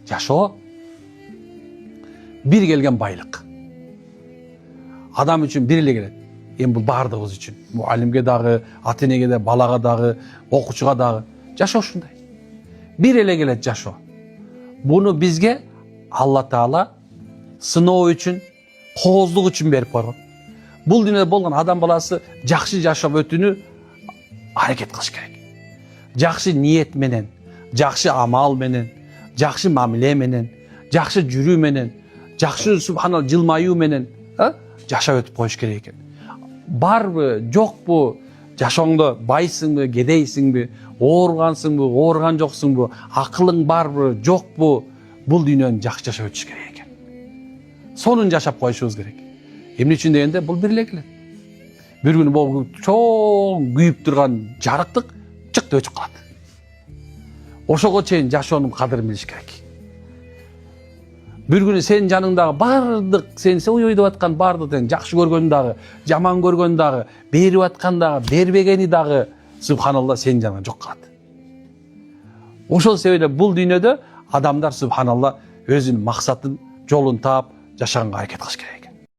Жашоо бир келген байлык. Адам үчүн бир эле келет. Эми бул бардыгыбыз үчүн. Муалимге дагы, ата-энеге да, балага дагы, окуучуга дагы. Жашоо ушундай. Бир эле келет жашоо. Буну бизге Алла Таала сыноо үчүн, кооздук үчүн берип койгон. Бул дүйнөдө болгон адам баласы жакшы жашап өтүүнү аракет кылыш керек. Жакшы ниет менен, жакшы амал менен, жакшы мамиле менен, жакшы жүрүү менен, жакшы субханалла жылмаюу менен жашап өтүп коюш керек экен. Барбы, жокпу, жашооңдо байсыңбы, кедейсиңби, ооругансыңбы, ооруган жоксуңбу, акылың барбы, жокпу, бул дүйнөнү жакшы жашап өтүш керек экен. Сонун жашап коюшубуз керек. Эмне үчүн дегенде бул бир эле келет. Бир күнү бул чоң күйүп турган жарыктык чыкты өчүп калат. Ошого чейин жашоонун кадырын билиш керек. Бир күнү сенин жаныңдагы бардык, сен ой деп аткан бардык, жакшы көргөн дагы, жаман көргөн дагы, берип аткан дагы, бербегени дагы субханалла сенин жаныңа жок калат. Ошол себептен бул дүйнөдө адамдар субханалла өзүнүн максатын, жолун таап жашаганга аракет кылыш керек.